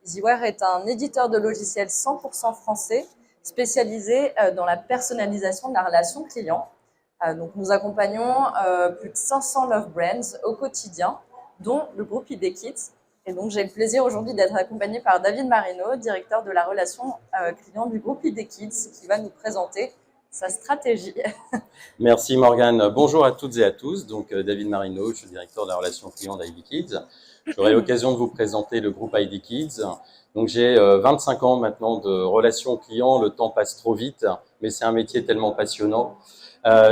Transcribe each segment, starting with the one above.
Easyware est un éditeur de logiciels 100% français spécialisé dans la personnalisation de la relation client. Donc, nous accompagnons plus de 500 Love Brands au quotidien, dont le groupe ID Kids. Et donc, j'ai le plaisir aujourd'hui d'être accompagnée par David Marino, directeur de la relation client du groupe ID Kids, qui va nous présenter sa stratégie. Merci Morgane. Bonjour à toutes et à tous. Donc David Marino, je suis directeur de la relation client d'ID Kids. J'aurai l'occasion de vous présenter le groupe ID Kids. Donc j'ai 25 ans maintenant de relation client. Le temps passe trop vite, mais c'est un métier tellement passionnant.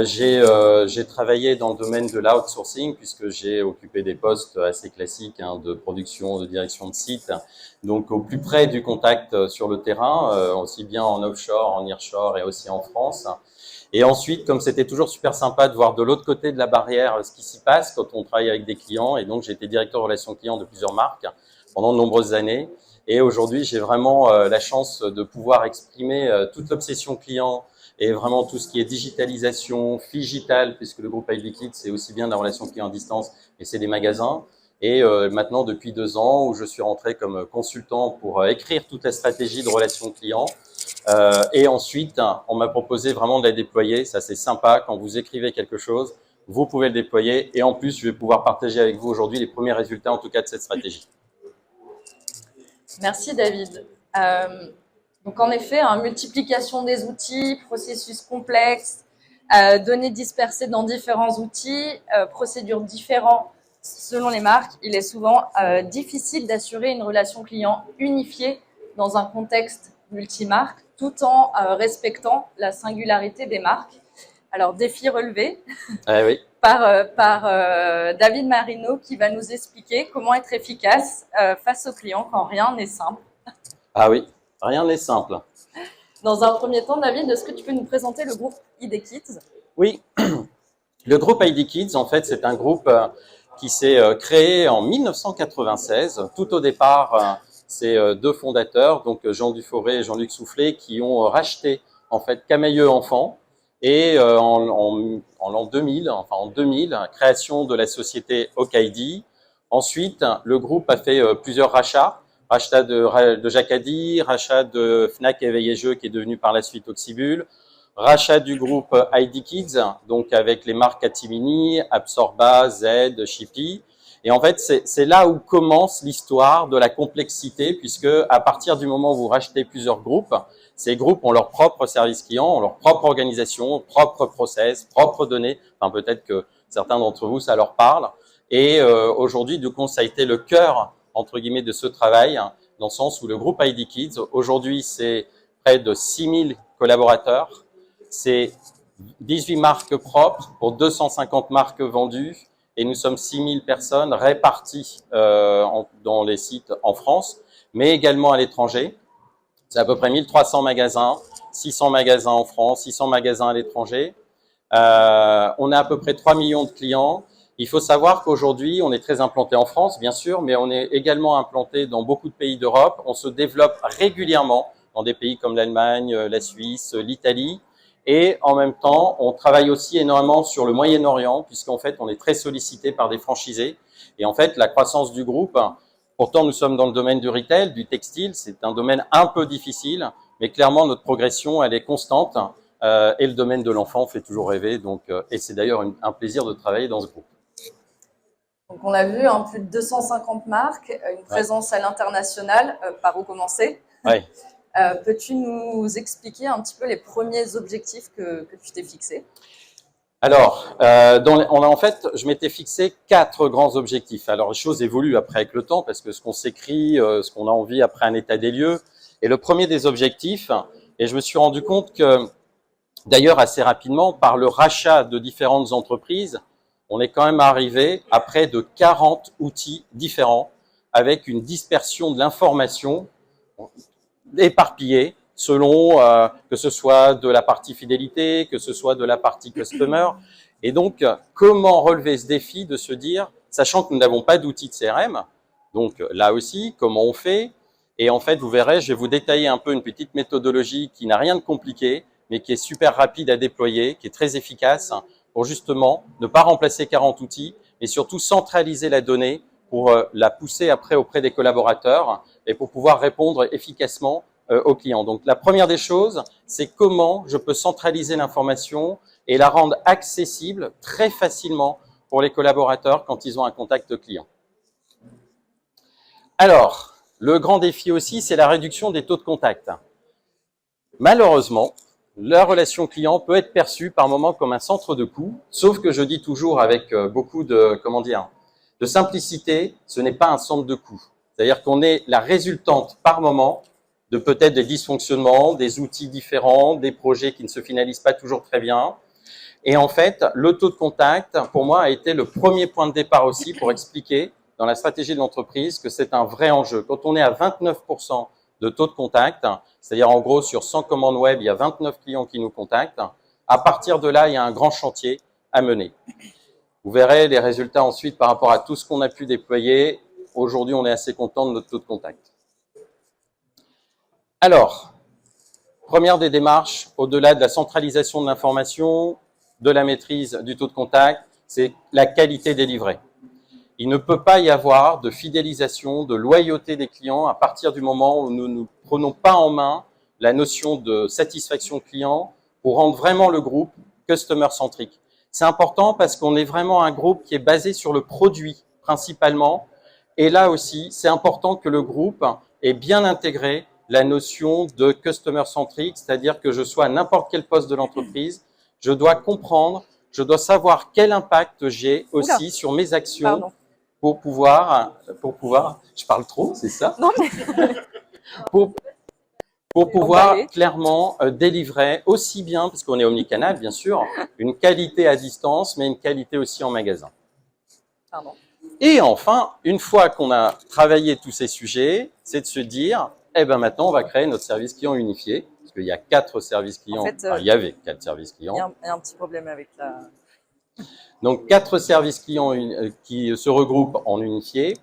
J'ai travaillé dans le domaine de l'outsourcing puisque j'ai occupé des postes assez classiques de production, de direction de site. Donc au plus près du contact sur le terrain, aussi bien en offshore, en nearshore et aussi en France. Et ensuite, comme c'était toujours super sympa de voir de l'autre côté de la barrière ce qui s'y passe quand on travaille avec des clients, et donc j'ai été directeur de relations clients de plusieurs marques pendant de nombreuses années. Et aujourd'hui, j'ai vraiment la chance de pouvoir exprimer toute l'obsession client et vraiment tout ce qui est digitalisation, Figital, puisque le groupe ID Kids, c'est aussi bien de la relation client à distance, mais c'est des magasins. Et maintenant, depuis 2 ans, où je suis rentré comme consultant pour écrire toute la stratégie de relation client. Et ensuite, on m'a proposé vraiment de la déployer. Ça, c'est sympa. Quand vous écrivez quelque chose, vous pouvez le déployer. Et en plus, je vais pouvoir partager avec vous aujourd'hui les premiers résultats, en tout cas, de cette stratégie. Merci David. Donc en effet, multiplication des outils, processus complexes, données dispersées dans différents outils, procédures différentes selon les marques, il est souvent difficile d'assurer une relation client unifiée dans un contexte multimarque tout en respectant la singularité des marques. Alors, défi relevé Oui. par David Marino qui va nous expliquer comment être efficace face aux clients quand rien n'est simple. Ah oui, rien n'est simple. Dans un premier temps, David, est-ce que tu peux nous présenter le groupe ID Kids? Oui, le groupe ID Kids, en fait, c'est un groupe qui s'est créé en 1996. Tout au départ, c'est 2 fondateurs, donc Jean Duforest et Jean-Luc Soufflet, qui ont racheté en fait Camailleux Enfants. Et en l'an 2000, enfin en 2000, création de la société OKID. Ensuite, le groupe a fait plusieurs rachats. Rachat de Jacadi, rachat de Fnac Éveil et Jeux qui est devenu par la suite Oxybul, rachat du groupe ID Kids, donc avec les marques Catimini, Absorba, Z, Shippy. Et en fait, c'est là où commence l'histoire de la complexité, puisque à partir du moment où vous rachetez plusieurs groupes, ces groupes ont leur propre service client, ont leur propre organisation, propre process, propres données. Enfin, peut-être que certains d'entre vous, ça leur parle. Et aujourd'hui, du coup, ça a été le cœur, entre guillemets, de ce travail, dans le sens où le groupe ID Kids, aujourd'hui, c'est près de 6000 collaborateurs, c'est 18 marques propres pour 250 marques vendues, et nous sommes 6000 personnes réparties dans les sites en France, mais également à l'étranger. C'est à peu près 1300 magasins, 600 magasins en France, 600 magasins à l'étranger. On a à peu près 3 millions de clients. Il faut savoir qu'aujourd'hui, on est très implanté en France, bien sûr, mais on est également implanté dans beaucoup de pays d'Europe. On se développe régulièrement dans des pays comme l'Allemagne, la Suisse, l'Italie. Et en même temps, on travaille aussi énormément sur le Moyen-Orient, puisqu'en fait, on est très sollicité par des franchisés. Et en fait, la croissance du groupe, pourtant, nous sommes dans le domaine du retail, du textile. C'est un domaine un peu difficile, mais clairement, notre progression, elle est constante. Et le domaine de l'enfant fait toujours rêver. Donc, et c'est d'ailleurs un plaisir de travailler dans ce groupe. Donc, on a vu plus de 250 marques, une présence à l'international. Par où commencer? Oui. Peux-tu nous expliquer un petit peu les premiers objectifs que tu t'es fixés? Alors, en fait, je m'étais fixé 4 grands objectifs. Alors, les choses évoluent après avec le temps, parce que ce qu'on s'écrit, ce qu'on a envie après un état des lieux. Et le premier des objectifs, et je me suis rendu compte que, d'ailleurs assez rapidement, par le rachat de différentes entreprises, on est quand même arrivé à près de 40 outils différents, avec une dispersion de l'information éparpillée, selon que ce soit de la partie fidélité, que ce soit de la partie customer. Et donc, comment relever ce défi de se dire, sachant que nous n'avons pas d'outils de CRM, donc là aussi, comment on fait? Et en fait, vous verrez, je vais vous détailler un peu une petite méthodologie qui n'a rien de compliqué, mais qui est super rapide à déployer, qui est très efficace pour justement ne pas remplacer 40 outils, mais surtout centraliser la donnée pour la pousser après auprès des collaborateurs et pour pouvoir répondre efficacement aux clients. Donc, la première des choses, c'est comment je peux centraliser l'information et la rendre accessible très facilement pour les collaborateurs quand ils ont un contact client. Alors, le grand défi aussi, c'est la réduction des taux de contact. Malheureusement, la relation client peut être perçue par moments comme un centre de coût, sauf que je dis toujours avec beaucoup de, de simplicité, ce n'est pas un centre de coût. C'est-à-dire qu'on est la résultante par moment de peut-être des dysfonctionnements, des outils différents, des projets qui ne se finalisent pas toujours très bien. Et en fait, le taux de contact, pour moi, a été le premier point de départ aussi pour expliquer dans la stratégie de l'entreprise que c'est un vrai enjeu. Quand on est à 29% de taux de contact, c'est-à-dire en gros sur 100 commandes web, il y a 29 clients qui nous contactent, à partir de là, il y a un grand chantier à mener. Vous verrez les résultats ensuite par rapport à tout ce qu'on a pu déployer. Aujourd'hui, on est assez content de notre taux de contact. Alors, première des démarches, au-delà de la centralisation de l'information, de la maîtrise du taux de contact, c'est la qualité délivrée. Il ne peut pas y avoir de fidélisation, de loyauté des clients à partir du moment où nous ne prenons pas en main la notion de satisfaction client pour rendre vraiment le groupe customer-centrique. C'est important parce qu'on est vraiment un groupe qui est basé sur le produit principalement. Et là aussi, c'est important que le groupe ait bien intégré la notion de customer-centrique, c'est-à-dire que je sois à n'importe quel poste de l'entreprise, je dois comprendre, je dois savoir quel impact j'ai aussi sur mes actions pour pouvoir, je parle trop, c'est ça? Non, mais... pour pouvoir clairement délivrer aussi bien, parce qu'on est omnicanal bien sûr, une qualité à distance, mais une qualité aussi en magasin. Pardon. Et enfin, une fois qu'on a travaillé tous ces sujets, c'est de se dire, eh ben maintenant on va créer notre service client unifié, parce qu'il y a 4 services clients, en fait, enfin, il y avait 4 services clients. Il y a un petit problème avec la... Donc 4 services clients qui se regroupent en unifié,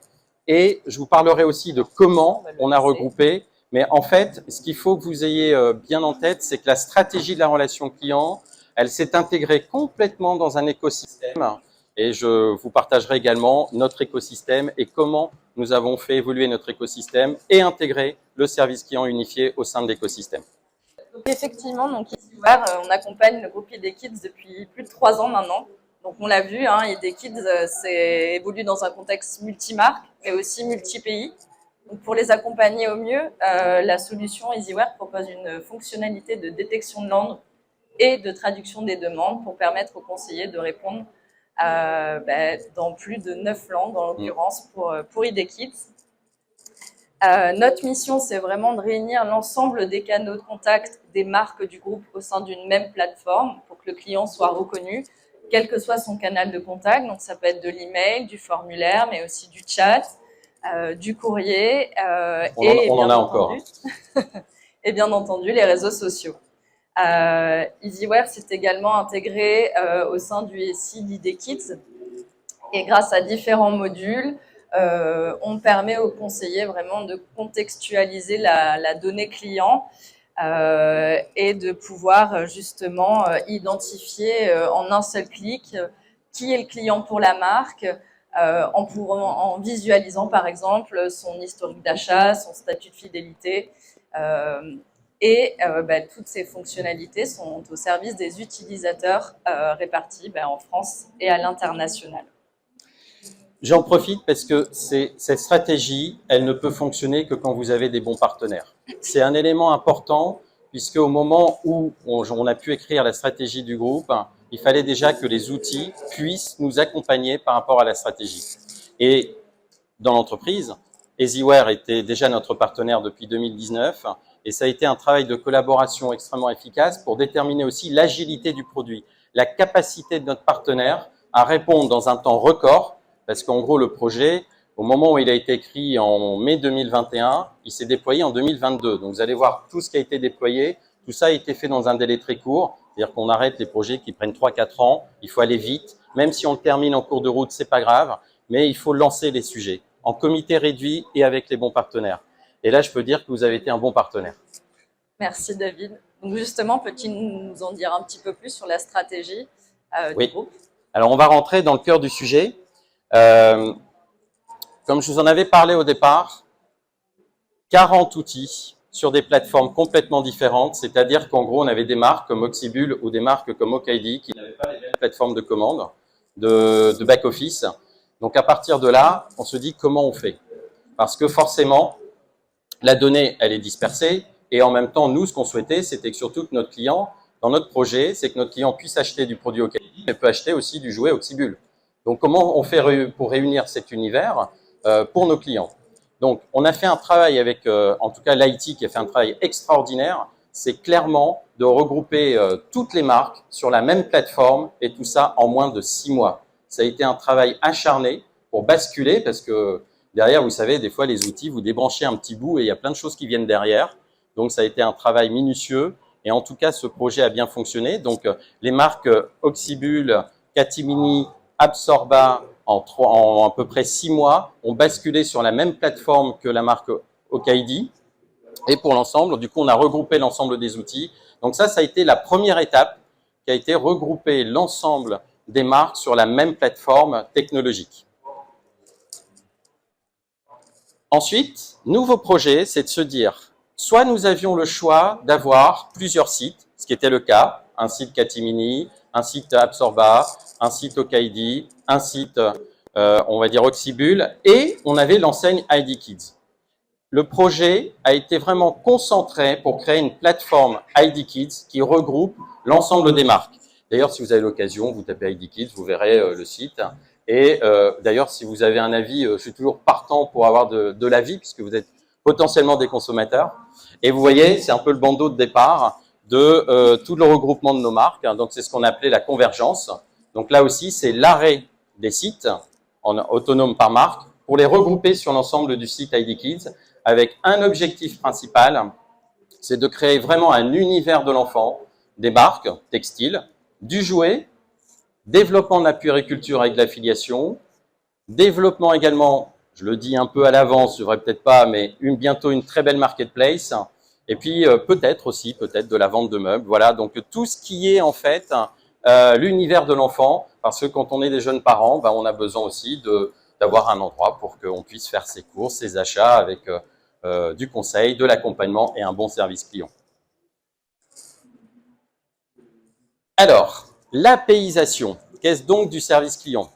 et je vous parlerai aussi de comment on a regroupé. Mais en fait, ce qu'il faut que vous ayez bien en tête, c'est que la stratégie de la relation client, elle s'est intégrée complètement dans un écosystème. Et je vous partagerai également notre écosystème et comment nous avons fait évoluer notre écosystème et intégrer le service client unifié au sein de l'écosystème. Effectivement, donc EasyWare, on accompagne le groupe ID Kids depuis plus de 3 ans maintenant. Donc on l'a vu, hein, ID Kids évolue dans un contexte multimarque, mais aussi multi-pays. Donc pour les accompagner au mieux, la solution EasyWare propose une fonctionnalité de détection de langue et de traduction des demandes pour permettre aux conseillers de répondre dans plus de 9 langues, en l'occurrence pour ID Kids. Notre mission, c'est vraiment de réunir l'ensemble des canaux de contact des marques du groupe au sein d'une même plateforme pour que le client soit reconnu, quel que soit son canal de contact. Donc, ça peut être de l'email, du formulaire, mais aussi du chat, du courrier on en a encore. Et bien entendu, les réseaux sociaux. EasyWare s'est également intégré au sein du SI d'ID Kids et grâce à différents modules, on permet aux conseillers vraiment de contextualiser la donnée client et de pouvoir justement identifier en un seul clic qui est le client pour la marque, en visualisant par exemple son historique d'achat, son statut de fidélité. Toutes ces fonctionnalités sont au service des utilisateurs répartis en France et à l'international. J'en profite parce que cette stratégie, elle ne peut fonctionner que quand vous avez des bons partenaires. C'est un élément important puisque au moment où on a pu écrire la stratégie du groupe, il fallait déjà que les outils puissent nous accompagner par rapport à la stratégie. Et dans l'entreprise, EasyWare était déjà notre partenaire depuis 2019 et ça a été un travail de collaboration extrêmement efficace pour déterminer aussi l'agilité du produit, la capacité de notre partenaire à répondre dans un temps record. Parce qu'en gros, le projet, au moment où il a été écrit en mai 2021, il s'est déployé en 2022. Donc, vous allez voir tout ce qui a été déployé. Tout ça a été fait dans un délai très court. C'est-à-dire qu'on arrête les projets qui prennent 3-4 ans. Il faut aller vite. Même si on le termine en cours de route, c'est pas grave. Mais il faut lancer les sujets en comité réduit et avec les bons partenaires. Et là, je peux dire que vous avez été un bon partenaire. Merci, David. Donc, justement, peux-tu nous en dire un petit peu plus sur la stratégie du groupe? Alors, on va rentrer dans le cœur du sujet. comme je vous en avais parlé au départ, 40 outils sur des plateformes complètement différentes, c'est-à-dire qu'en gros, on avait des marques comme Oxybul ou des marques comme OKID qui n'avaient pas les mêmes plateformes de commande, de back-office. Donc, à partir de là, on se dit comment on fait. Parce que forcément, la donnée, elle est dispersée. Et en même temps, nous, ce qu'on souhaitait, c'était que surtout que notre client, dans notre projet, c'est que notre client puisse acheter du produit OKID, mais peut acheter aussi du jouet Oxybul. Donc, comment on fait pour réunir cet univers pour nos clients? Donc, on a fait un travail avec, en tout cas, l'IT qui a fait un travail extraordinaire. C'est clairement de regrouper toutes les marques sur la même plateforme et tout ça en moins de 6 mois. Ça a été un travail acharné pour basculer parce que derrière, vous savez, des fois, les outils, vous débranchez un petit bout et il y a plein de choses qui viennent derrière. Donc, ça a été un travail minutieux et en tout cas, ce projet a bien fonctionné. Donc, les marques Oxybul, Catimini, Absorba, en à peu près 6 mois, ont basculé sur la même plateforme que la marque OKID. Et pour l'ensemble, du coup, on a regroupé l'ensemble des outils. Donc ça a été la première étape qui a été regrouper l'ensemble des marques sur la même plateforme technologique. Ensuite, nouveau projet, c'est de se dire, soit nous avions le choix d'avoir plusieurs sites, ce qui était le cas, un site Catimini, un site Absorba, un site OKID, un site, on va dire Oxybul, et on avait l'enseigne ID Kids. Le projet a été vraiment concentré pour créer une plateforme ID Kids qui regroupe l'ensemble des marques. D'ailleurs, si vous avez l'occasion, vous tapez ID Kids, vous verrez le site. Et d'ailleurs, si vous avez un avis, je suis toujours partant pour avoir de l'avis, puisque vous êtes potentiellement des consommateurs. Et vous voyez, c'est un peu le bandeau de départ de tout le regroupement de nos marques. Donc, c'est ce qu'on appelait la convergence. Donc là aussi, c'est l'arrêt des sites autonomes par marque pour les regrouper sur l'ensemble du site ID Kids avec un objectif principal, c'est de créer vraiment un univers de l'enfant, des marques textiles, du jouet, développement de la puériculture avec de l'affiliation, développement également, je le dis un peu à l'avance, je ne devrais peut-être pas, mais bientôt une très belle marketplace, et puis peut-être aussi de la vente de meubles. Voilà, donc tout ce qui est en fait l'univers de l'enfant, parce que quand on est des jeunes parents, ben, on a besoin aussi d'avoir un endroit pour qu'on puisse faire ses courses, ses achats avec du conseil, de l'accompagnement et un bon service client. Alors, l'apéisation, qu'est-ce donc du service client?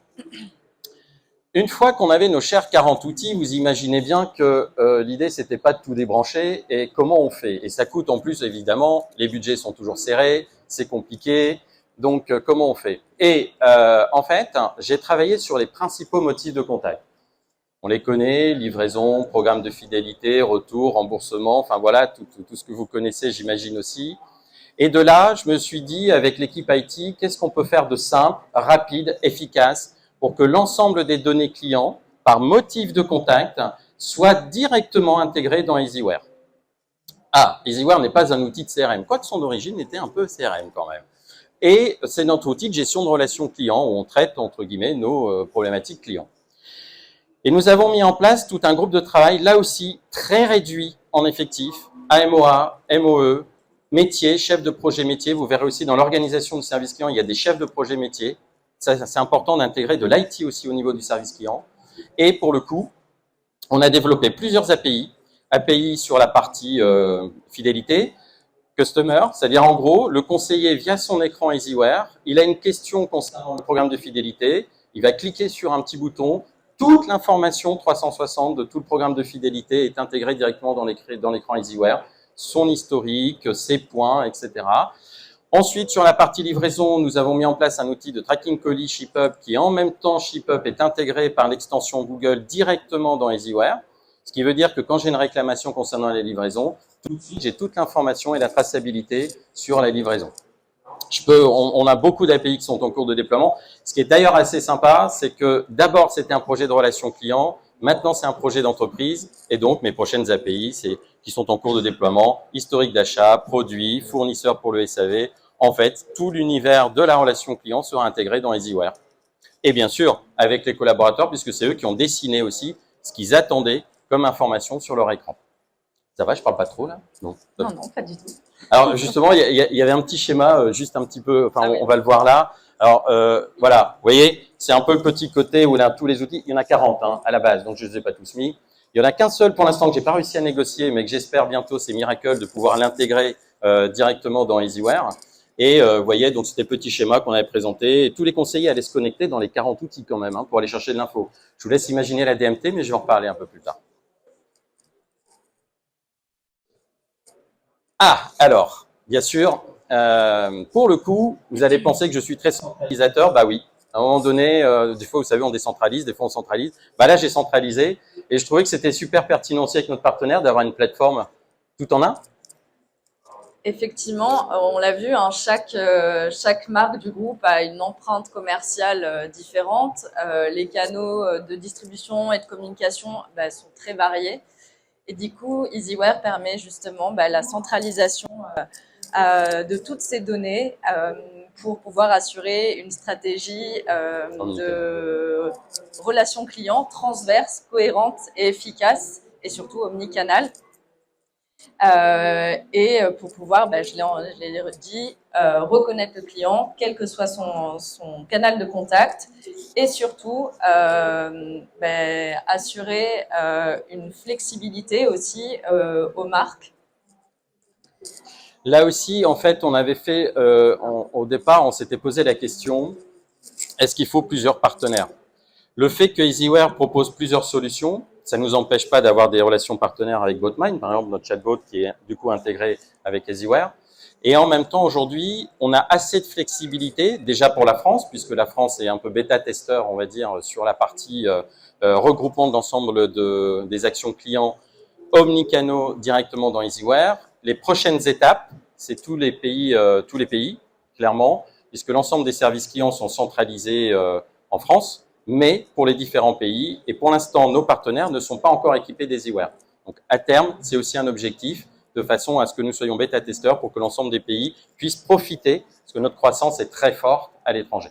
Une fois qu'on avait nos chers 40 outils, vous imaginez bien que l'idée, c'était pas de tout débrancher et comment on fait. Et ça coûte en plus, évidemment, les budgets sont toujours serrés, c'est compliqué. Donc, comment on fait? Et en fait, j'ai travaillé sur les principaux motifs de contact. On les connaît, livraison, programme de fidélité, retour, remboursement, enfin voilà, tout ce que vous connaissez, j'imagine aussi. Et de là, je me suis dit, avec l'équipe IT, qu'est-ce qu'on peut faire de simple, rapide, efficace, pour que l'ensemble des données clients, par motif de contact, soient directement intégrées dans EasyWare. Ah, EasyWare n'est pas un outil de CRM, quoique son origine était un peu CRM quand même. Et c'est notre outil de gestion de relations clients, où on traite, entre guillemets, nos problématiques clients. Et nous avons mis en place tout un groupe de travail, là aussi, très réduit en effectif, AMOA, MOE, métier, chef de projet métier. Vous verrez aussi dans l'organisation du service client, il y a des chefs de projet métier. Ça c'est important d'intégrer de l'IT aussi au niveau du service client. Et pour le coup, on a développé plusieurs API. API sur la partie fidélité, customer, c'est-à-dire en gros, le conseiller via son écran EasyWare, il a une question concernant le programme de fidélité, il va cliquer sur un petit bouton, toute l'information 360 de tout le programme de fidélité est intégrée directement dans l'écran EasyWare, son historique, ses points, etc. Ensuite, sur la partie livraison, nous avons mis en place un outil de tracking colis ShipUp qui, en même temps, ShipUp est intégré par l'extension Google directement dans EasyWare. Ce qui veut dire que quand j'ai une réclamation concernant les livraisons, tout de suite, j'ai toute l'information et la traçabilité sur la livraison. On a beaucoup d'API qui sont en cours de déploiement. Ce qui est d'ailleurs assez sympa, c'est que d'abord, c'était un projet de relation client. Maintenant, c'est un projet d'entreprise. Et donc, mes prochaines API, qui sont en cours de déploiement, historique d'achat, produits, fournisseurs pour le SAV. En fait, tout l'univers de la relation client sera intégré dans EasyWare. Et bien sûr, avec les collaborateurs, puisque c'est eux qui ont dessiné aussi ce qu'ils attendaient comme information sur leur écran. Ça va, je parle pas trop là? Non, non, pas du tout. Alors justement, il y avait un petit schéma, juste un petit peu, enfin on va le voir là. Alors voilà, vous voyez, c'est un peu le petit côté où on a tous les outils. Il y en a 40 hein, à la base, donc je ne les ai pas tous mis. Il n'y en a qu'un seul pour l'instant que j'ai pas réussi à négocier, mais que j'espère bientôt, c'est Miracle, de pouvoir l'intégrer directement dans EasyWare. Et vous voyez, donc c'était le petit schéma qu'on avait présenté. Et tous les conseillers allaient se connecter dans les 40 outils quand même, hein, pour aller chercher de l'info. Je vous laisse imaginer la DMT, mais je vais en reparler un peu plus tard. Ah, alors, bien sûr, pour le coup, vous allez penser que je suis très centralisateur. Bah oui, à un moment donné, des fois, vous savez, on décentralise, des fois, on centralise. Bah là, j'ai centralisé et je trouvais que c'était super pertinent aussi avec notre partenaire d'avoir une plateforme tout en un. Effectivement, on l'a vu, hein, chaque marque du groupe a une empreinte commerciale différente. Les canaux de distribution et de communication sont très variés. Et du coup, EasyWare permet justement la centralisation de toutes ces données pour pouvoir assurer une stratégie de relation client transverse, cohérente et efficace, et surtout omnicanal. Et pour pouvoir, je l'ai dit, reconnaître le client, quel que soit son canal de contact, et surtout assurer une flexibilité aussi aux marques. Là aussi, en fait, on avait fait, au départ, on s'était posé la question, est-ce qu'il faut plusieurs partenaires? Le fait que EasyWare propose plusieurs solutions, ça ne nous empêche pas d'avoir des relations partenaires avec Botmind, par exemple notre chatbot qui est du coup intégré avec EasyWare. Et en même temps, aujourd'hui, on a assez de flexibilité, déjà pour la France, puisque la France est un peu bêta-testeur, on va dire, sur la partie regroupement d'ensemble des actions clients omnicanaux directement dans EasyWare. Les prochaines étapes, c'est tous les pays, clairement, puisque l'ensemble des services clients sont centralisés en France, mais pour les différents pays. Et pour l'instant, nos partenaires ne sont pas encore équipés d'EasyWare. Donc, à terme, c'est aussi un objectif, de façon à ce que nous soyons bêta-testeurs pour que l'ensemble des pays puissent profiter, parce que notre croissance est très forte à l'étranger.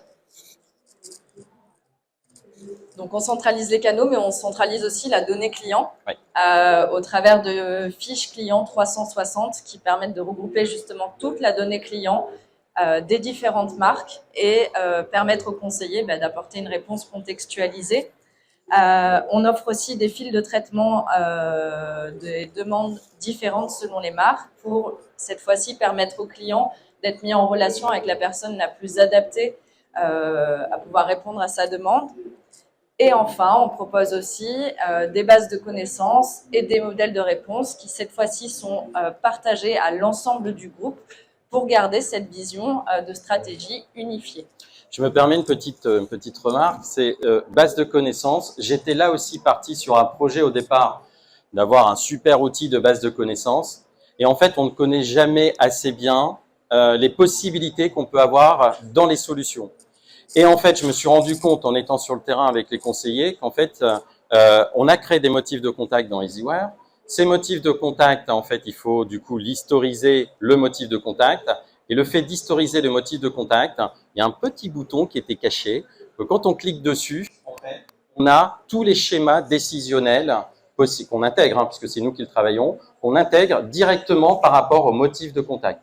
Donc, on centralise les canaux, mais on centralise aussi la donnée client oui. Au travers de fiches clients 360 qui permettent de regrouper justement toute la donnée client des différentes marques et permettre aux conseillers d'apporter une réponse contextualisée. On offre aussi des fils de traitement des demandes différentes selon les marques pour, cette fois-ci, permettre aux clients d'être mis en relation avec la personne la plus adaptée à pouvoir répondre à sa demande. Et enfin, on propose aussi des bases de connaissances et des modèles de réponse qui, cette fois-ci, sont partagés à l'ensemble du groupe pour garder cette vision de stratégie unifiée. Je me permets une petite remarque, c'est base de connaissances. J'étais là aussi parti sur un projet au départ d'avoir un super outil de base de connaissances. Et en fait, on ne connaît jamais assez bien les possibilités qu'on peut avoir dans les solutions. Et en fait, je me suis rendu compte en étant sur le terrain avec les conseillers qu'en fait, on a créé des motifs de contact dans EasyWare. Ces motifs de contact, en fait, il faut du coup l'historiser le motif de contact. Et le fait d'historiser le motif de contact, il y a un petit bouton qui était caché. Que quand on clique dessus, en fait, on a tous les schémas décisionnels qu'on intègre, hein, puisque c'est nous qui le travaillons, qu'on intègre directement par rapport au motif de contact.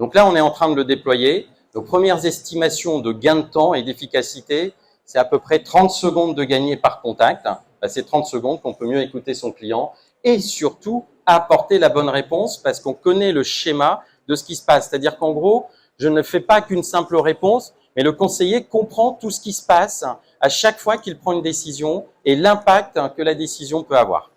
Donc là, on est en train de le déployer. Nos premières estimations de gain de temps et d'efficacité, c'est à peu près 30 secondes de gagné par contact. C'est 30 secondes qu'on peut mieux écouter son client et surtout apporter la bonne réponse parce qu'on connaît le schéma de ce qui se passe. C'est-à-dire qu'en gros, je ne fais pas qu'une simple réponse, mais le conseiller comprend tout ce qui se passe à chaque fois qu'il prend une décision et l'impact que la décision peut avoir.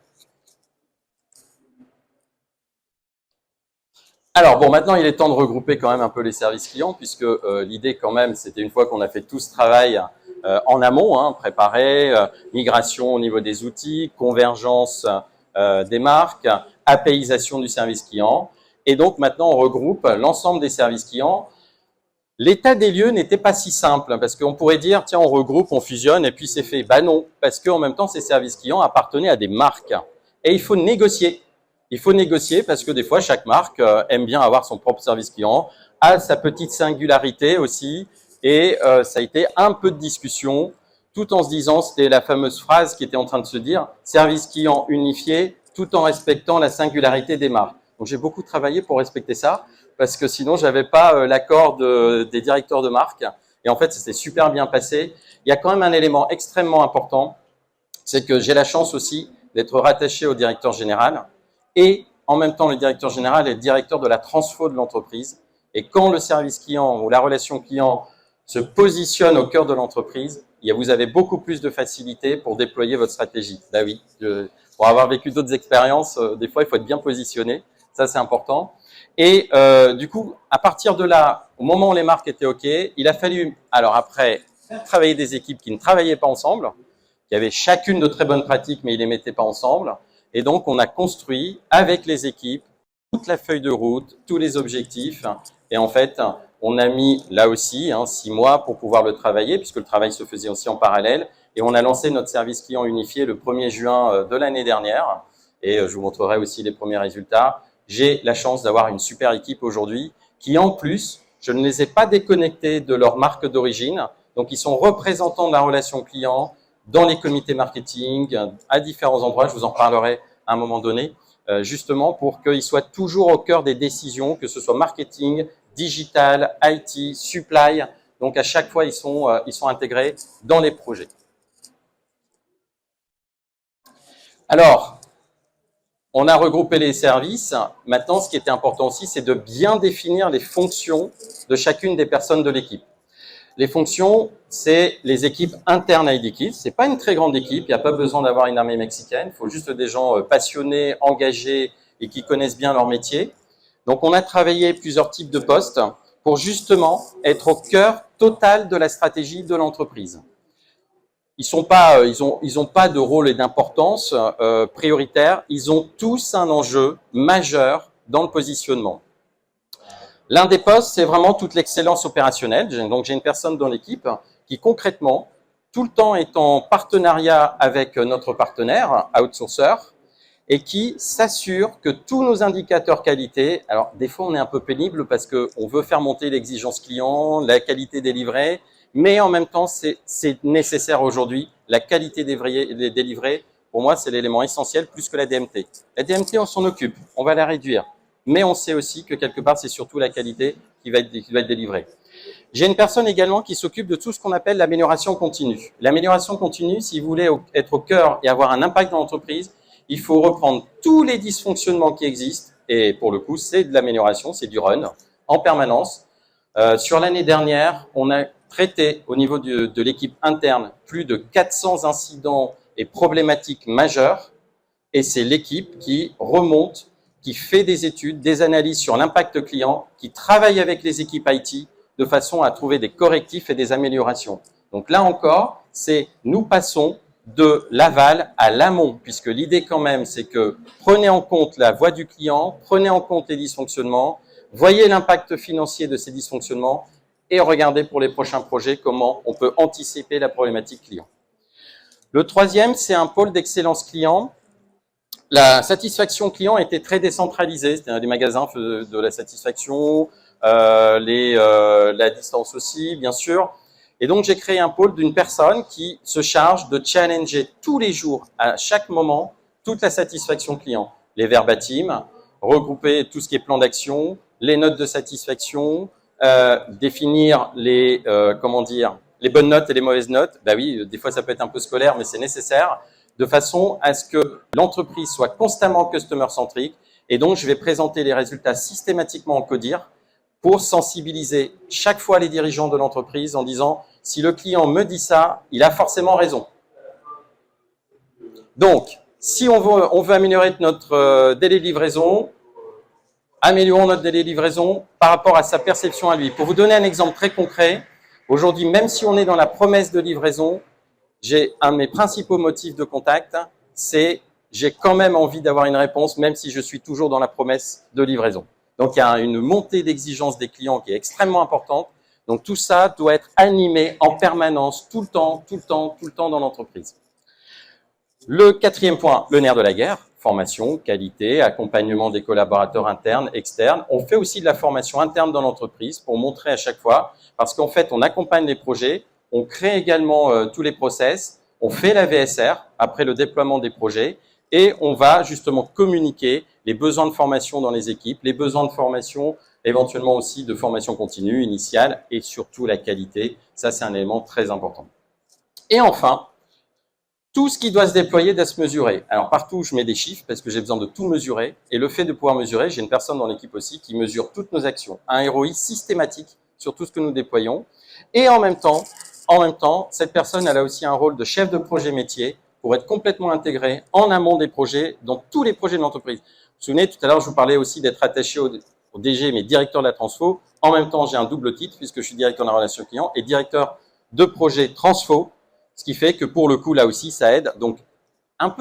Alors bon, maintenant il est temps de regrouper quand même un peu les services clients puisque l'idée quand même, c'était une fois qu'on a fait tout ce travail en amont, hein, préparer, migration au niveau des outils, convergence des marques, APIisation du service client. Et donc maintenant on regroupe l'ensemble des services clients. L'état des lieux n'était pas si simple parce qu'on pourrait dire tiens on regroupe, on fusionne et puis c'est fait. Bah non, parce qu'en même temps ces services clients appartenaient à des marques et il faut négocier. Il faut négocier parce que des fois, chaque marque aime bien avoir son propre service client, a sa petite singularité aussi, et ça a été un peu de discussion, tout en se disant, c'était la fameuse phrase qui était en train de se dire, service client unifié, tout en respectant la singularité des marques. Donc j'ai beaucoup travaillé pour respecter ça, parce que sinon, j'avais pas l'accord des directeurs de marque, Et en fait, ça s'est super bien passé. Il y a quand même un élément extrêmement important, c'est que j'ai la chance aussi d'être rattaché au directeur général. Et en même temps, le directeur général est le directeur de la transfo de l'entreprise. Et quand le service client ou la relation client se positionne au cœur de l'entreprise, vous avez beaucoup plus de facilité pour déployer votre stratégie. Bah oui, pour avoir vécu d'autres expériences, des fois, il faut être bien positionné. Ça, c'est important. Et du coup, à partir de là, au moment où les marques étaient OK, il a fallu, alors après, travailler des équipes qui ne travaillaient pas ensemble, qui avaient chacune de très bonnes pratiques, mais ils ne les mettaient pas ensemble. Et donc, on a construit avec les équipes toute la feuille de route, tous les objectifs. Et en fait, on a mis là aussi 6 mois pour pouvoir le travailler, puisque le travail se faisait aussi en parallèle. Et on a lancé notre service client unifié le 1er juin de l'année dernière. Et je vous montrerai aussi les premiers résultats. J'ai la chance d'avoir une super équipe aujourd'hui qui, en plus, je ne les ai pas déconnectés de leur marque d'origine. Donc, ils sont représentants de la relation client dans les comités marketing, à différents endroits. Je vous en parlerai à un moment donné, justement pour qu'ils soient toujours au cœur des décisions, que ce soit marketing, digital, IT, supply. Donc, à chaque fois, ils sont intégrés dans les projets. Alors, on a regroupé les services. Maintenant, ce qui était important aussi, c'est de bien définir les fonctions de chacune des personnes de l'équipe. Les fonctions, c'est les équipes internes à IDKids. C'est pas une très grande équipe. Il n'y a pas besoin d'avoir une armée mexicaine. Il faut juste des gens passionnés, engagés et qui connaissent bien leur métier. Donc, on a travaillé plusieurs types de postes pour justement être au cœur total de la stratégie de l'entreprise. Ils ont pas de rôle et d'importance prioritaire. Ils ont tous un enjeu majeur dans le positionnement. L'un des postes, c'est vraiment toute l'excellence opérationnelle. Donc, j'ai une personne dans l'équipe qui, concrètement, tout le temps est en partenariat avec notre partenaire, outsourcer, et qui s'assure que tous nos indicateurs qualité, alors des fois, on est un peu pénible parce qu'on veut faire monter l'exigence client, la qualité délivrée, mais en même temps, c'est nécessaire aujourd'hui. La qualité délivrée, pour moi, c'est l'élément essentiel plus que la DMT. La DMT, on s'en occupe, on va la réduire. Mais on sait aussi que quelque part, c'est surtout la qualité qui va être délivrée. J'ai une personne également qui s'occupe de tout ce qu'on appelle l'amélioration continue. L'amélioration continue, si vous voulez être au cœur et avoir un impact dans l'entreprise, il faut reprendre tous les dysfonctionnements qui existent, et pour le coup, c'est de l'amélioration, c'est du run, en permanence. Sur l'année dernière, on a traité au niveau de l'équipe interne plus de 400 incidents et problématiques majeures, et c'est l'équipe qui remonte, qui fait des études, des analyses sur l'impact client, qui travaille avec les équipes IT de façon à trouver des correctifs et des améliorations. Donc là encore, c'est nous passons de l'aval à l'amont, puisque l'idée quand même, c'est que prenez en compte la voix du client, prenez en compte les dysfonctionnements, voyez l'impact financier de ces dysfonctionnements et regardez pour les prochains projets comment on peut anticiper la problématique client. Le troisième, c'est un pôle d'excellence client. La satisfaction client était très décentralisée, c'est-à-dire les magasins de la satisfaction, la distance aussi, bien sûr. Et donc, j'ai créé un pôle d'une personne qui se charge de challenger tous les jours, à chaque moment, toute la satisfaction client. Les verbatims, regrouper tout ce qui est plan d'action, les notes de satisfaction, définir les bonnes notes et les mauvaises notes. Bah oui, des fois, ça peut être un peu scolaire, mais c'est nécessaire, de façon à ce que l'entreprise soit constamment customer-centrique. Et donc, je vais présenter les résultats systématiquement en CODIR pour sensibiliser chaque fois les dirigeants de l'entreprise en disant « si le client me dit ça, il a forcément raison ». Donc, si on veut améliorer notre délai de livraison, améliorons notre délai de livraison par rapport à sa perception à lui. Pour vous donner un exemple très concret, aujourd'hui, même si on est dans la promesse de livraison, j'ai un de mes principaux motifs de contact, c'est j'ai quand même envie d'avoir une réponse, même si je suis toujours dans la promesse de livraison. Donc, il y a une montée d'exigence des clients qui est extrêmement importante. Donc, tout ça doit être animé en permanence, tout le temps dans l'entreprise. Le quatrième point, le nerf de la guerre, formation, qualité, accompagnement des collaborateurs internes, externes. On fait aussi de la formation interne dans l'entreprise pour montrer à chaque fois, parce qu'en fait, on accompagne les projets, on crée également tous les process, on fait la VSR après le déploiement des projets, et on va justement communiquer les besoins de formation dans les équipes, les besoins de formation éventuellement aussi de formation continue, initiale, et surtout la qualité. Ça, c'est un élément très important. Et enfin, tout ce qui doit se déployer doit se mesurer. Alors partout, je mets des chiffres parce que j'ai besoin de tout mesurer. Et le fait de pouvoir mesurer, j'ai une personne dans l'équipe aussi qui mesure toutes nos actions, un ROI systématique sur tout ce que nous déployons. Et en même temps, cette personne, elle a aussi un rôle de chef de projet métier pour être complètement intégrée en amont des projets, dans tous les projets de l'entreprise. Vous vous souvenez, tout à l'heure, je vous parlais aussi d'être attaché au DG, mais directeur de la transfo. En même temps, j'ai un double titre puisque je suis directeur de la relation client et directeur de projet transfo, ce qui fait que pour le coup, là aussi, ça aide. Donc,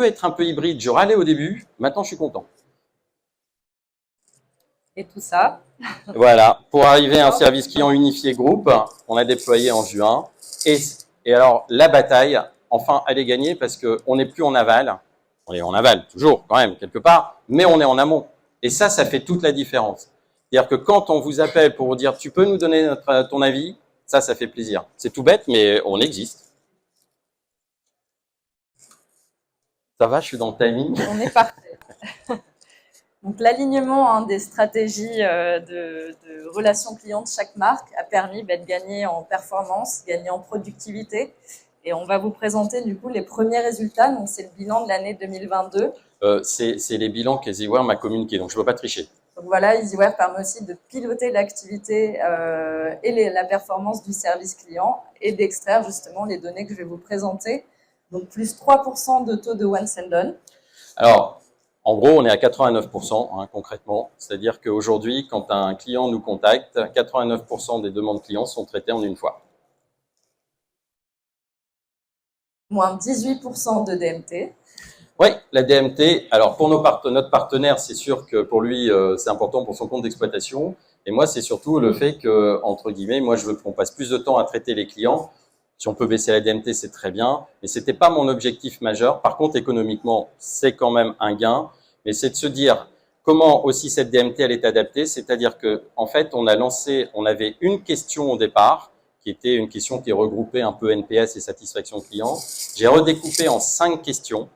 être un peu hybride, je râlais au début, maintenant je suis content. Et tout ça. Voilà, pour arriver à un service client unifié groupe, on a déployé en juin. Et alors, la bataille, enfin, elle est gagnée parce qu'on n'est plus en aval. On est en aval, toujours, quand même, quelque part, mais on est en amont. Et ça fait toute la différence. C'est-à-dire que quand on vous appelle pour vous dire « tu peux nous donner ton avis », ça fait plaisir. C'est tout bête, mais on existe. Ça va, je suis dans le timing. On est parfait. Donc l'alignement des stratégies de relations clients de chaque marque a permis de gagner en performance, gagner en productivité. Et on va vous présenter du coup les premiers résultats. Donc c'est le bilan de l'année 2022. C'est les bilans qu'EasyWare m'a communiqué, donc je ne peux pas tricher. Donc voilà, EasyWare permet aussi de piloter l'activité et la performance du service client et d'extraire justement les données que je vais vous présenter. Donc plus 3% de taux de once and done. Alors, en gros, on est à 89% concrètement. C'est-à-dire qu'aujourd'hui, quand un client nous contacte, 89% des demandes clients sont traitées en une fois. Moins 18% de DMT. Oui, la DMT, alors pour notre partenaire, c'est sûr que pour lui, c'est important pour son compte d'exploitation. Et moi, c'est surtout le fait que, entre guillemets, moi, je veux qu'on passe plus de temps à traiter les clients. Si on peut baisser la DMT, c'est très bien, mais c'était pas mon objectif majeur. Par contre, économiquement, c'est quand même un gain, mais c'est de se dire comment aussi cette DMT elle est adaptée. C'est-à-dire que, en fait, on avait une question au départ, qui était une question qui regroupait un peu NPS et satisfaction client. J'ai redécoupé en 5 questions.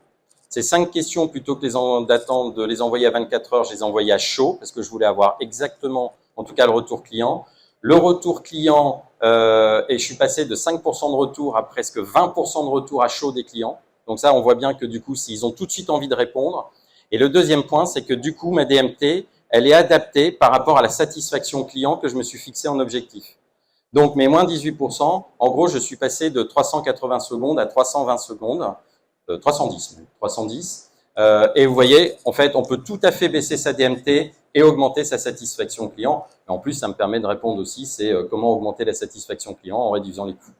Ces 5 questions, plutôt que d'attendre de les envoyer à 24 heures, je les ai envoyées à chaud, parce que je voulais avoir exactement, en tout cas, le retour client. Le retour client, et je suis passé de 5% de retour à presque 20% de retour à chaud des clients. Donc ça, on voit bien que du coup, s'ils ont tout de suite envie de répondre. Et le deuxième point, c'est que du coup, ma DMT, elle est adaptée par rapport à la satisfaction client que je me suis fixé en objectif. Donc mes moins 18%, en gros, je suis passé de 380 secondes à 320 secondes, 310. Et vous voyez, en fait, on peut tout à fait baisser sa DMT et augmenter sa satisfaction client. Et en plus, ça me permet de répondre aussi, c'est comment augmenter la satisfaction client en réduisant les coûts.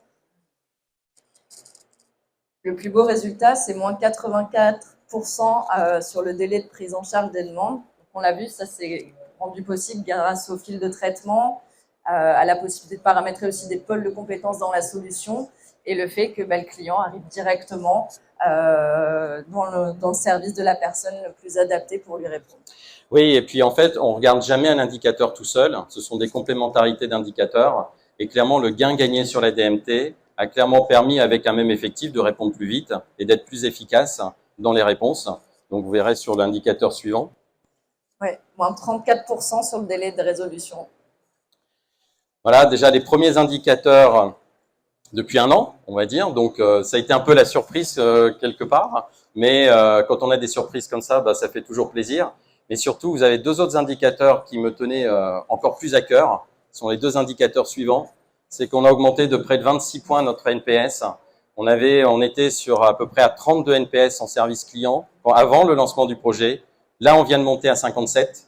Le plus beau résultat, c'est moins 84% sur le délai de prise en charge des demandes. On l'a vu, ça s'est rendu possible grâce au fil de traitement, à la possibilité de paramétrer aussi des pôles de compétences dans la solution et le fait que le client arrive directement dans le service de la personne le plus adapté pour lui répondre. Oui, et puis en fait, on regarde jamais un indicateur tout seul. Ce sont des complémentarités d'indicateurs. Et clairement, le gain gagné sur la DMT a clairement permis, avec un même effectif, de répondre plus vite et d'être plus efficace dans les réponses. Donc, vous verrez sur l'indicateur suivant. Oui, moins 34% sur le délai de résolution. Voilà, déjà les premiers indicateurs depuis un an, on va dire. Donc, ça a été un peu la surprise quelque part. Mais quand on a des surprises comme ça, ça fait toujours plaisir. Mais surtout, vous avez 2 autres indicateurs qui me tenaient encore plus à cœur. Ce sont les 2 indicateurs suivants. C'est qu'on a augmenté de près de 26 points notre NPS. On était sur à peu près à 32 NPS en service client avant le lancement du projet. Là, on vient de monter à 57.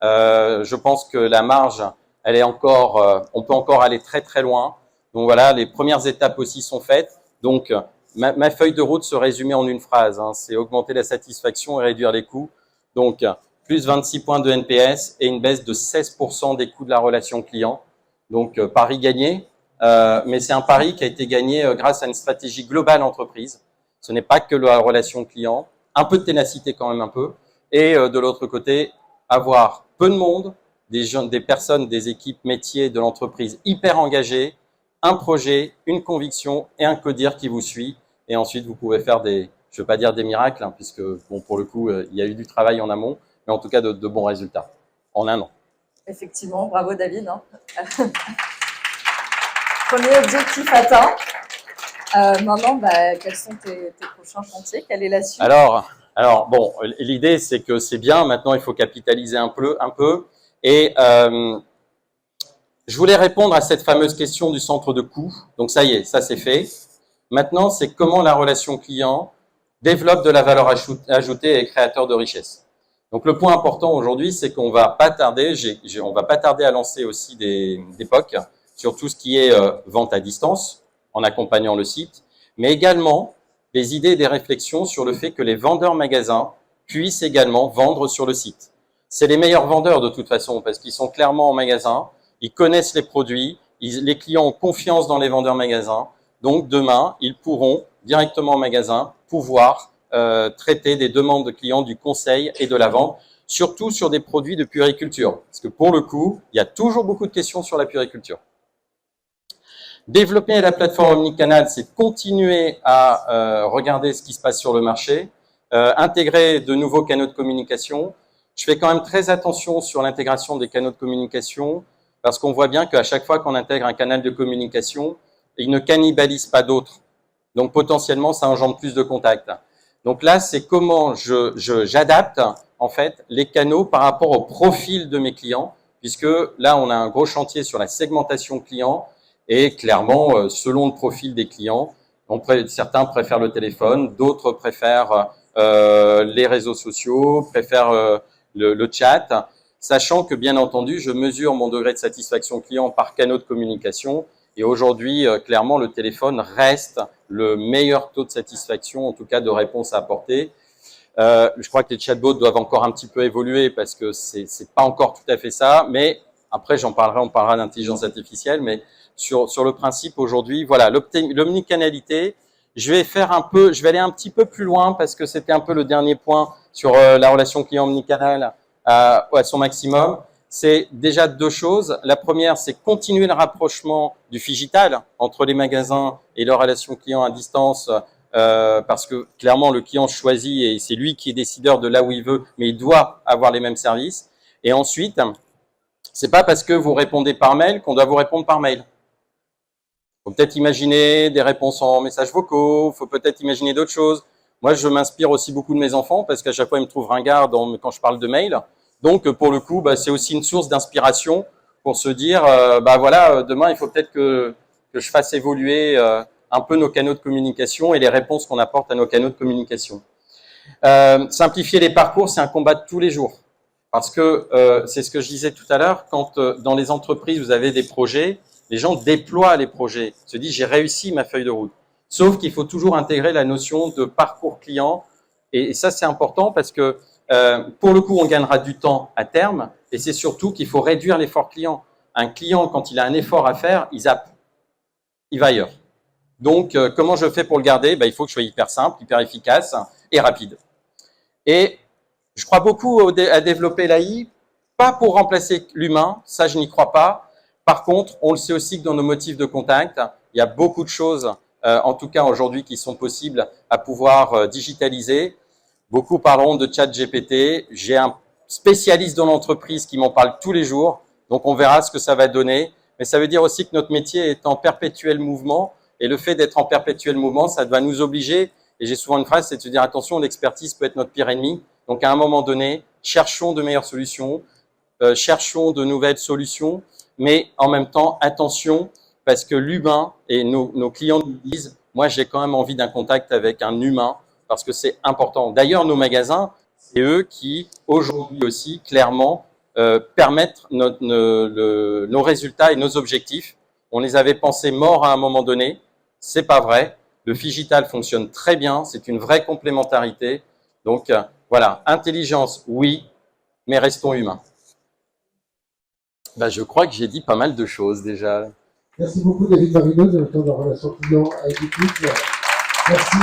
Je pense que la marge, elle est encore, on peut encore aller très très loin. Donc voilà, les premières étapes aussi sont faites. Donc, ma feuille de route se résumait en une phrase. C'est augmenter la satisfaction et réduire les coûts. Donc, plus 26 points de NPS et une baisse de 16% des coûts de la relation client. Donc, pari gagné. Mais c'est un pari qui a été gagné grâce à une stratégie globale entreprise. Ce n'est pas que la relation client. Un peu de ténacité quand même un peu. Et de l'autre côté, avoir peu de monde, des personnes, des équipes métiers de l'entreprise hyper engagées, un projet, une conviction et un codir qui vous suit. Et ensuite, vous pouvez faire je ne veux pas dire des miracles, puisque bon, pour le coup, il y a eu du travail en amont, mais en tout cas de bons résultats en un an. Effectivement, bravo David. Hein. Premier objectif atteint. Maintenant, quels sont tes prochains chantiers? Quelle est la suite? Alors bon, l'idée c'est que c'est bien. Maintenant, il faut capitaliser un peu. Et je voulais répondre à cette fameuse question du centre de coût. Donc ça y est, ça c'est fait. Maintenant, c'est comment la relation client développe de la valeur ajoutée et créateur de richesse. Donc le point important aujourd'hui, c'est qu'on va pas tarder, on va pas tarder à lancer aussi des POC sur tout ce qui est vente à distance, en accompagnant le site, mais également des idées et des réflexions sur le fait que les vendeurs magasins puissent également vendre sur le site. C'est les meilleurs vendeurs de toute façon, parce qu'ils sont clairement en magasin, ils connaissent les produits, les clients ont confiance dans les vendeurs magasins, donc demain, ils pourront directement en magasin pouvoir traiter des demandes de clients, du conseil et de la vente, surtout sur des produits de puériculture. Parce que pour le coup, il y a toujours beaucoup de questions sur la puériculture. Développer la plateforme omnicanal, c'est continuer à regarder ce qui se passe sur le marché, intégrer de nouveaux canaux de communication. Je fais quand même très attention sur l'intégration des canaux de communication, parce qu'on voit bien qu'à chaque fois qu'on intègre un canal de communication, il ne cannibalise pas d'autres. Donc potentiellement, ça engendre plus de contacts. Donc là, c'est comment j'adapte en fait les canaux par rapport au profil de mes clients, puisque là, on a un gros chantier sur la segmentation client et clairement, selon le profil des clients, certains préfèrent le téléphone, d'autres préfèrent les réseaux sociaux, préfèrent le chat, sachant que bien entendu, je mesure mon degré de satisfaction client par canaux de communication. Et aujourd'hui, clairement, le téléphone reste le meilleur taux de satisfaction, en tout cas de réponse à apporter. Je crois que les chatbots doivent encore un petit peu évoluer parce que c'est pas encore tout à fait ça. Mais après, on parlera d'intelligence artificielle. Mais sur le principe aujourd'hui, voilà, l'omnicanalité. Je vais aller un petit peu plus loin parce que c'était un peu le dernier point sur la relation client omnicanal à son maximum. C'est déjà deux choses. La première, c'est continuer le rapprochement du phygital entre les magasins et leur relation client à distance, parce que clairement, le client choisit et c'est lui qui est décideur de là où il veut, mais il doit avoir les mêmes services. Et ensuite, c'est pas parce que vous répondez par mail qu'on doit vous répondre par mail. Faut peut-être imaginer des réponses en messages vocaux, faut peut-être imaginer d'autres choses. Moi, je m'inspire aussi beaucoup de mes enfants parce qu'à chaque fois, ils me trouvent ringard quand je parle de mail. Donc, pour le coup, c'est aussi une source d'inspiration pour se dire, voilà, demain, il faut peut-être que je fasse évoluer un peu nos canaux de communication et les réponses qu'on apporte à nos canaux de communication. Simplifier les parcours, c'est un combat de tous les jours. Parce que c'est ce que je disais tout à l'heure, quand dans les entreprises, vous avez des projets, les gens déploient les projets, se disent, j'ai réussi ma feuille de route. Sauf qu'il faut toujours intégrer la notion de parcours client. Et ça, c'est important parce que pour le coup, on gagnera du temps à terme et c'est surtout qu'il faut réduire l'effort client. Un client, quand il a un effort à faire, il zappe, il va ailleurs. Donc, comment je fais pour le garder? Il faut que je sois hyper simple, hyper efficace et rapide. Et je crois beaucoup à développer l'AI, pas pour remplacer l'humain, ça je n'y crois pas. Par contre, on le sait aussi que dans nos motifs de contact, il y a beaucoup de choses, en tout cas aujourd'hui, qui sont possibles à pouvoir digitaliser. Beaucoup parleront de ChatGPT. J'ai un spécialiste dans l'entreprise qui m'en parle tous les jours. Donc, on verra ce que ça va donner. Mais ça veut dire aussi que notre métier est en perpétuel mouvement. Et le fait d'être en perpétuel mouvement, ça doit nous obliger. Et j'ai souvent une phrase, c'est de se dire, attention, l'expertise peut être notre pire ennemi. Donc, à un moment donné, cherchons de meilleures solutions, cherchons de nouvelles solutions. Mais en même temps, attention, parce que l'humain et nos clients nous disent, moi, j'ai quand même envie d'un contact avec un humain. Parce que c'est important. D'ailleurs, nos magasins, c'est eux qui, aujourd'hui aussi, clairement, permettent nos résultats et nos objectifs. On les avait pensés morts à un moment donné. C'est pas vrai. Le Phygital fonctionne très bien. C'est une vraie complémentarité. Donc, voilà. Intelligence, oui, mais restons humains. Je crois que j'ai dit pas mal de choses déjà. Merci beaucoup, David Marino, directeur de la relation client à Edikit. Merci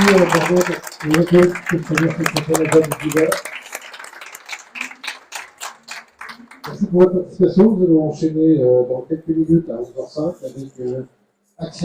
pour votre participation. Nous allons enchaîner dans quelques minutes à 11h05 avec Axel.